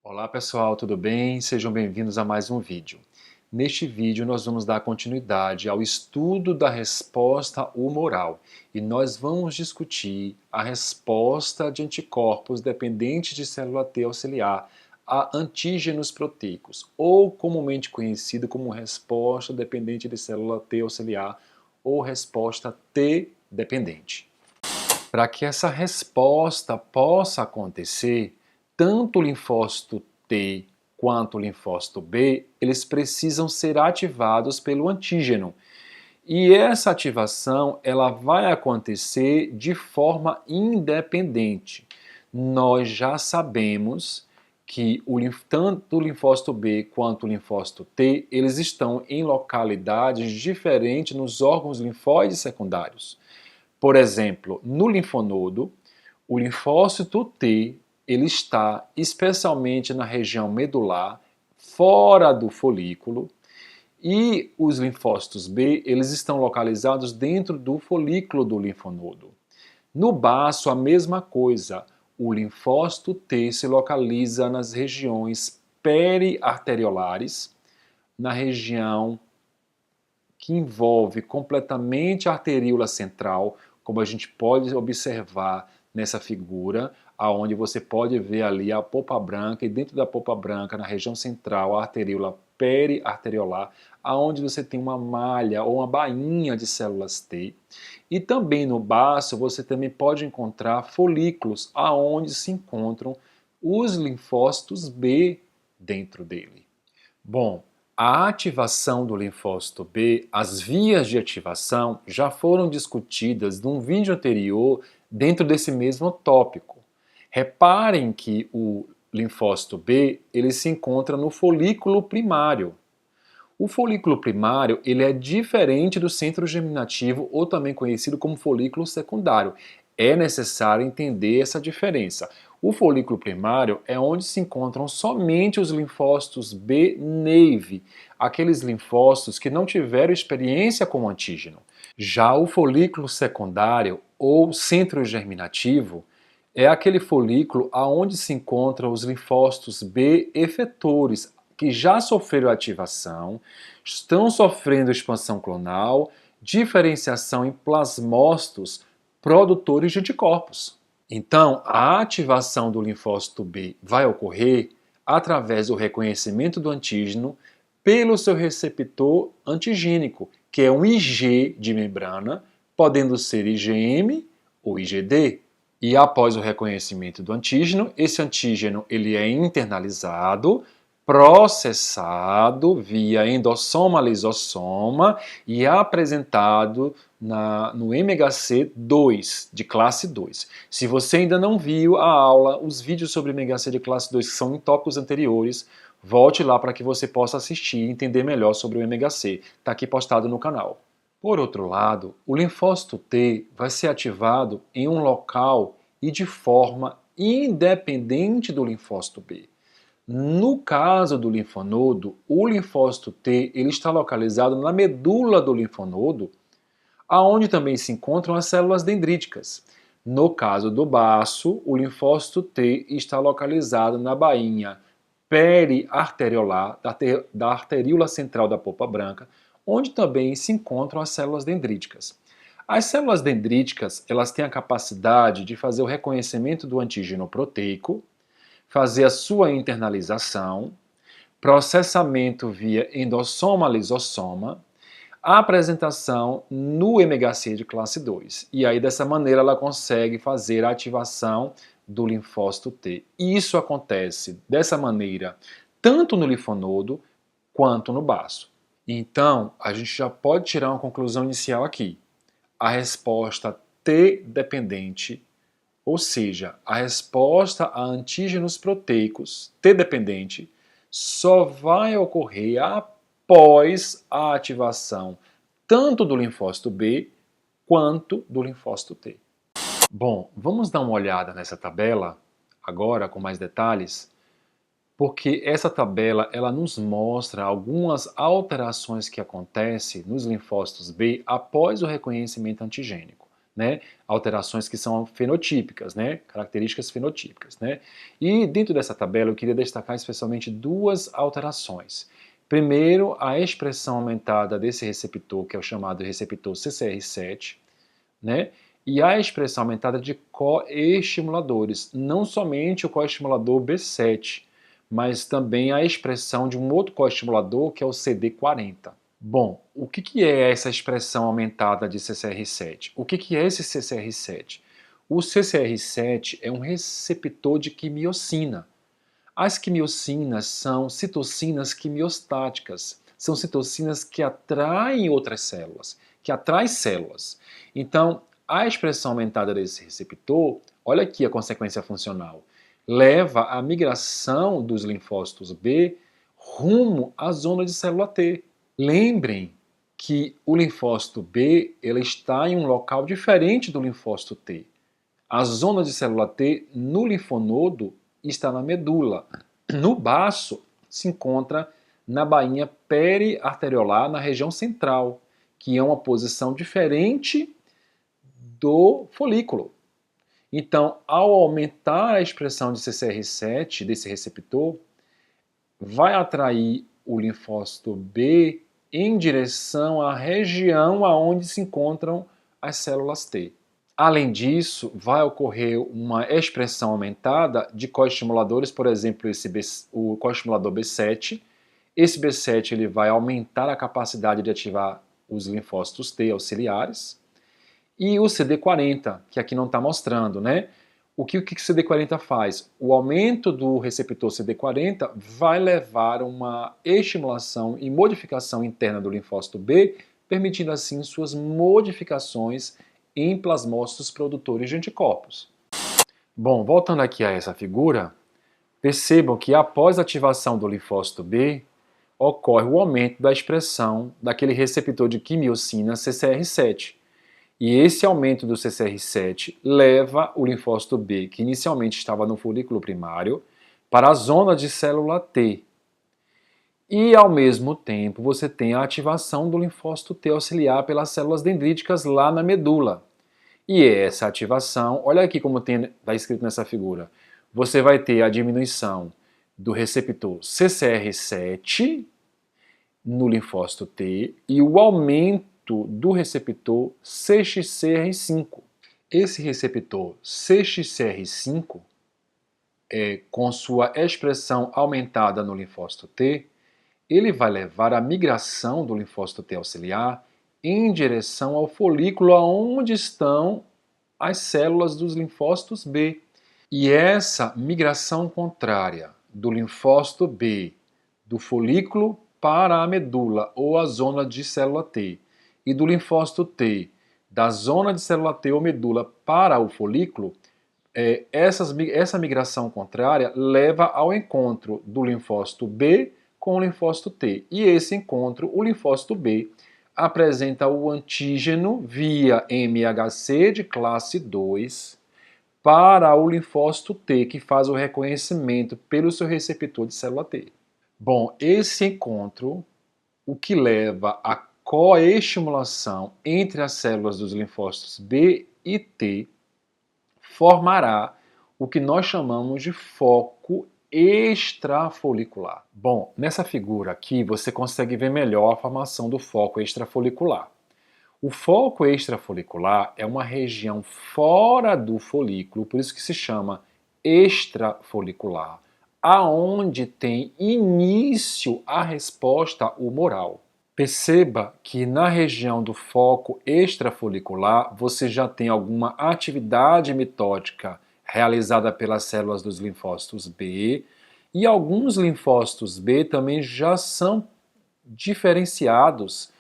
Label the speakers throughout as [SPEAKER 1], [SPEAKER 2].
[SPEAKER 1] Olá pessoal, tudo bem? Sejam bem-vindos a mais um vídeo. Neste vídeo nós vamos dar continuidade ao estudo da resposta humoral e nós vamos discutir a resposta de anticorpos dependentes de célula T auxiliar a antígenos proteicos, ou comumente conhecido como resposta dependente de célula T auxiliar ou resposta T dependente. Para que essa resposta possa acontecer, tanto o linfócito T quanto o linfócito B, eles precisam ser ativados pelo antígeno. E essa ativação ela vai acontecer de forma independente. Nós já sabemos que tanto o linfócito B quanto o linfócito T, eles estão em localidades diferentes nos órgãos linfóides secundários. Por exemplo, no linfonodo, o linfócito T ele está especialmente na região medular, fora do folículo, e os linfócitos B eles estão localizados dentro do folículo do linfonodo. No baço, a mesma coisa. O linfócito T se localiza nas regiões periarteriolares, na região que envolve completamente a arteríola central, como a gente pode observar nessa figura, aonde você pode ver ali a polpa branca, e dentro da polpa branca, na região central, a arteríola periarteriolar, aonde você tem uma malha ou uma bainha de células T. E também no baço você também pode encontrar folículos, aonde se encontram os linfócitos B dentro dele. Bom, a ativação do linfócito B, as vias de ativação já foram discutidas num vídeo anterior dentro desse mesmo tópico. Reparem que o linfócito B ele se encontra no folículo primário. O folículo primário ele é diferente do centro germinativo, ou também conhecido como folículo secundário. É necessário entender essa diferença. O folículo primário é onde se encontram somente os linfócitos B naive, aqueles linfócitos que não tiveram experiência com antígeno. Já o folículo secundário ou centro germinativo é aquele folículo aonde se encontram os linfócitos B efetores, que já sofreram ativação, estão sofrendo expansão clonal, diferenciação em plasmócitos produtores de anticorpos. Então, a ativação do linfócito B vai ocorrer através do reconhecimento do antígeno pelo seu receptor antigênico, que é um Ig de membrana, podendo ser IgM ou IgD. E após o reconhecimento do antígeno, esse antígeno ele é internalizado, processado via endossoma-lisossoma e apresentado no MHC2, de classe 2. Se você ainda não viu a aula, os vídeos sobre MHC de classe 2 que são em tópicos anteriores, volte lá para que você possa assistir e entender melhor sobre o MHC. Está aqui postado no canal. Por outro lado, o linfócito T vai ser ativado em um local e de forma independente do linfócito B. No caso do linfonodo, o linfócito T ele está localizado na medula do linfonodo, aonde também se encontram as células dendríticas. No caso do baço, o linfócito T está localizado na bainha periarteriolar da arteríola central da polpa branca, onde também se encontram as células dendríticas. As células dendríticas elas têm a capacidade de fazer o reconhecimento do antígeno proteico, fazer a sua internalização, processamento via endossoma-lisossoma, a apresentação no MHC de classe 2. E aí, dessa maneira, ela consegue fazer a ativação do linfócito T. Isso acontece dessa maneira tanto no linfonodo quanto no baço. Então, a gente já pode tirar uma conclusão inicial aqui. A resposta T-dependente, ou seja, a resposta a antígenos proteicos T-dependente, só vai ocorrer após a ativação tanto do linfócito B quanto do linfócito T. Bom, vamos dar uma olhada nessa tabela agora com mais detalhes, porque essa tabela ela nos mostra algumas alterações que acontecem nos linfócitos B após o reconhecimento antigênico. né? Alterações que são fenotípicas, né? Características fenotípicas, né? E dentro dessa tabela eu queria destacar especialmente duas alterações. Primeiro, a expressão aumentada desse receptor, que é o chamado receptor CCR7, né? E a expressão aumentada de coestimuladores, não somente o coestimulador B7, mas também a expressão de um outro coestimulador que é o CD40. Bom, o que é essa expressão aumentada de CCR7? O que é esse CCR7? O CCR7 é um receptor de quimiocina. As quimiocinas são citocinas quimiostáticas, são citocinas que atraem outras células, que atraem células. Então, a expressão aumentada desse receptor, olha aqui a consequência funcional, leva à migração dos linfócitos B rumo à zona de célula T. Lembrem que o linfócito B ele está em um local diferente do linfócito T. A zona de célula T no linfonodo está na medula. No baço se encontra na bainha periarteriolar, na região central, que é uma posição diferente do folículo. Então, ao aumentar a expressão de CCR7 desse receptor, vai atrair o linfócito B em direção à região onde se encontram as células T. Além disso, vai ocorrer uma expressão aumentada de coestimuladores, por exemplo, o coestimulador B7. Esse B7 ele vai aumentar a capacidade de ativar os linfócitos T auxiliares. E o CD40, que aqui não está mostrando, né? O que o CD40 faz? O aumento do receptor CD40 vai levar a uma estimulação e modificação interna do linfócito B, permitindo assim suas modificações em plasmócitos produtores de anticorpos. Bom, voltando aqui a essa figura, percebam que após a ativação do linfócito B, ocorre o aumento da expressão daquele receptor de quimiocina CCR7. E esse aumento do CCR7 leva o linfócito B, que inicialmente estava no folículo primário, para a zona de célula T. E, ao mesmo tempo, você tem a ativação do linfócito T auxiliar pelas células dendríticas lá na medula. E essa ativação, olha aqui como está escrito nessa figura, você vai ter a diminuição do receptor CCR7 no linfócito T e o aumento do receptor CXCR5. Esse receptor CXCR5, com sua expressão aumentada no linfócito T, ele vai levar à migração do linfócito T auxiliar em direção ao folículo onde estão as células dos linfócitos B. E essa migração contrária do linfócito B do folículo para a medula ou a zona de célula T e do linfócito T da zona de célula T ou medula para o folículo, essa migração contrária leva ao encontro do linfócito B com o linfócito T. E esse encontro, o linfócito B, apresenta o antígeno via MHC de classe 2 para o linfócito T, que faz o reconhecimento pelo seu receptor de célula T. Bom, esse encontro, o que leva à coestimulação entre as células dos linfócitos B e T, formará o que nós chamamos de foco extrafolicular. Bom, nessa figura aqui você consegue ver melhor a formação do foco extrafolicular. O foco extrafolicular é uma região fora do folículo, por isso que se chama extrafolicular, aonde tem início a resposta humoral. Perceba que na região do foco extrafolicular você já tem alguma atividade mitótica realizada pelas células dos linfócitos B, e alguns linfócitos B também já são diferenciados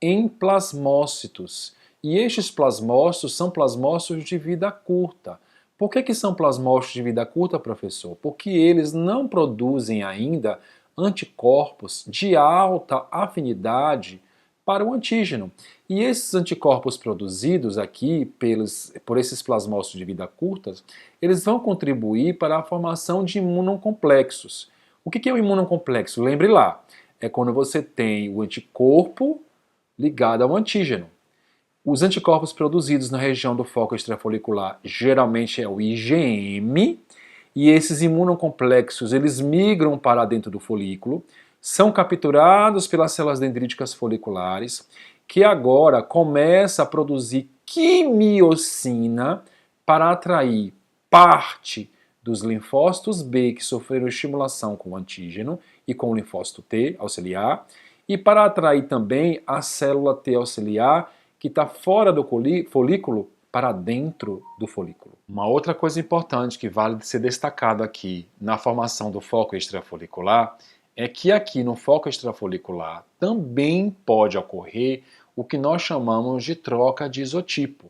[SPEAKER 1] em plasmócitos. E estes plasmócitos são plasmócitos de vida curta. Por que são plasmócitos de vida curta, professor? Porque eles não produzem ainda anticorpos de alta afinidade para o antígeno. E esses anticorpos produzidos aqui por esses plasmócitos de vida curta, eles vão contribuir para a formação de imunocomplexos. O que é o imunocomplexo? Lembre lá, é quando você tem o anticorpo ligado ao antígeno. Os anticorpos produzidos na região do foco extrafolicular geralmente é o IgM, e esses imunocomplexos eles migram para dentro do folículo, são capturados pelas células dendríticas foliculares, que agora começa a produzir quimiocina para atrair parte dos linfócitos B que sofreram estimulação com o antígeno e com o linfócito T auxiliar, e para atrair também a célula T auxiliar que está fora do folículo para dentro do folículo. Uma outra coisa importante que vale ser destacado aqui na formação do foco extrafolicular é que aqui no foco extrafolicular também pode ocorrer o que nós chamamos de troca de isotipo.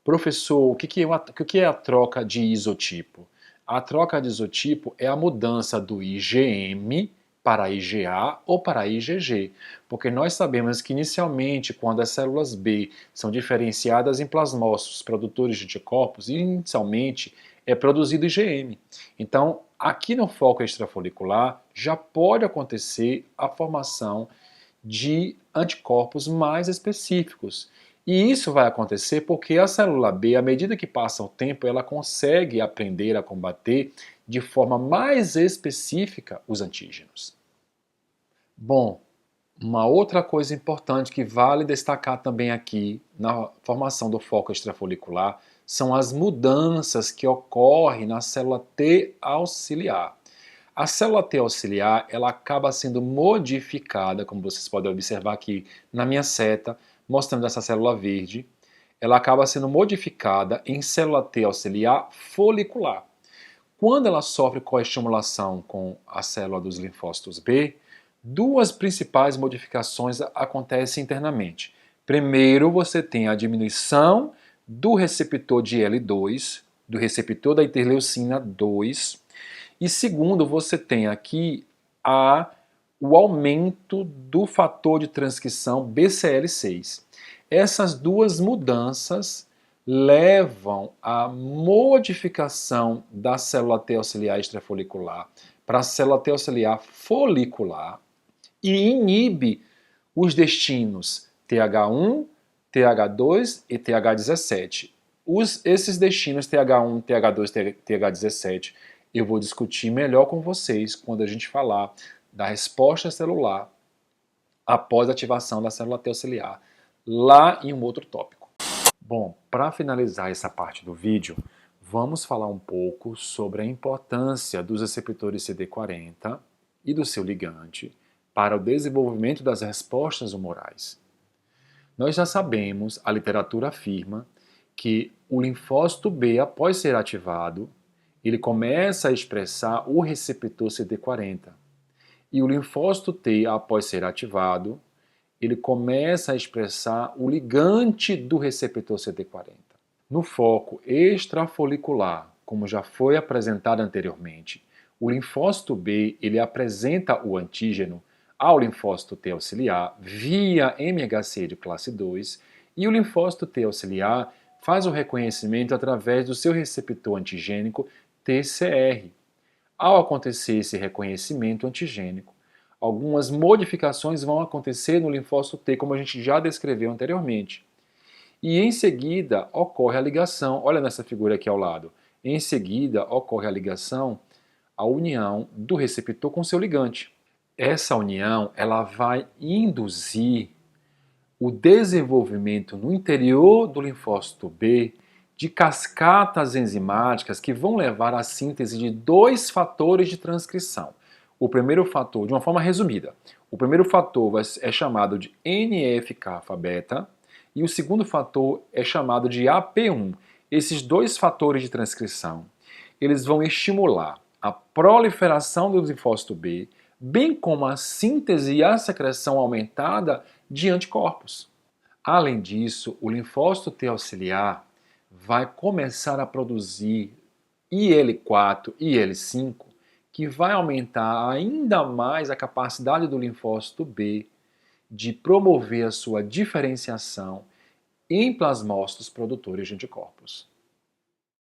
[SPEAKER 1] Professor, o que é a troca de isotipo? A troca de isotipo é a mudança do IgM para IgA ou para IgG, porque nós sabemos que inicialmente, quando as células B são diferenciadas em plasmócitos produtores de anticorpos, inicialmente é produzido IgM. Então, aqui no foco extrafolicular já pode acontecer a formação de anticorpos mais específicos. E isso vai acontecer porque a célula B, à medida que passa o tempo, ela consegue aprender a combater de forma mais específica os antígenos. Bom, uma outra coisa importante que vale destacar também aqui na formação do foco extrafolicular são as mudanças que ocorrem na célula T auxiliar. A célula T auxiliar ela acaba sendo modificada, como vocês podem observar aqui na minha seta, mostrando essa célula verde. Ela acaba sendo modificada em célula T auxiliar folicular. Quando ela sofre coestimulação com a célula dos linfócitos B, duas principais modificações acontecem internamente. Primeiro, você tem a diminuição do receptor de L2, do receptor da interleucina 2, e segundo, você tem aqui o aumento do fator de transcrição BCL6. Essas duas mudanças levam à modificação da célula T auxiliar extrafolicular para a célula T auxiliar folicular e inibe os destinos TH1, TH2 e TH17. Esses destinos TH1, TH2 e TH17 eu vou discutir melhor com vocês quando a gente falar da resposta celular após a ativação da célula T auxiliar, lá em um outro tópico. Bom, para finalizar essa parte do vídeo, vamos falar um pouco sobre a importância dos receptores CD40 e do seu ligante para o desenvolvimento das respostas humorais. Nós já sabemos, a literatura afirma, que o linfócito B, após ser ativado, ele começa a expressar o receptor CD40. E o linfócito T, após ser ativado, ele começa a expressar o ligante do receptor CD40. No foco extrafolicular, como já foi apresentado anteriormente, o linfócito B ele apresenta o antígeno ao linfócito T auxiliar via MHC de classe 2 e o linfócito T auxiliar faz o reconhecimento através do seu receptor antigênico TCR. Ao acontecer esse reconhecimento antigênico, algumas modificações vão acontecer no linfócito T, como a gente já descreveu anteriormente. E em seguida ocorre a ligação, olha nessa figura aqui ao lado, em seguida ocorre a ligação, a união do receptor com seu ligante. Essa união ela vai induzir o desenvolvimento no interior do linfócito B de cascatas enzimáticas que vão levar à síntese de dois fatores de transcrição. O primeiro fator, de uma forma resumida, o primeiro fator é chamado de NF-kappa-beta e o segundo fator é chamado de AP1. Esses dois fatores de transcrição, eles vão estimular a proliferação do linfócito B, bem como a síntese e a secreção aumentada de anticorpos. Além disso, o linfócito T auxiliar vai começar a produzir IL-4 e IL-5, que vai aumentar ainda mais a capacidade do linfócito B de promover a sua diferenciação em plasmócitos produtores de anticorpos.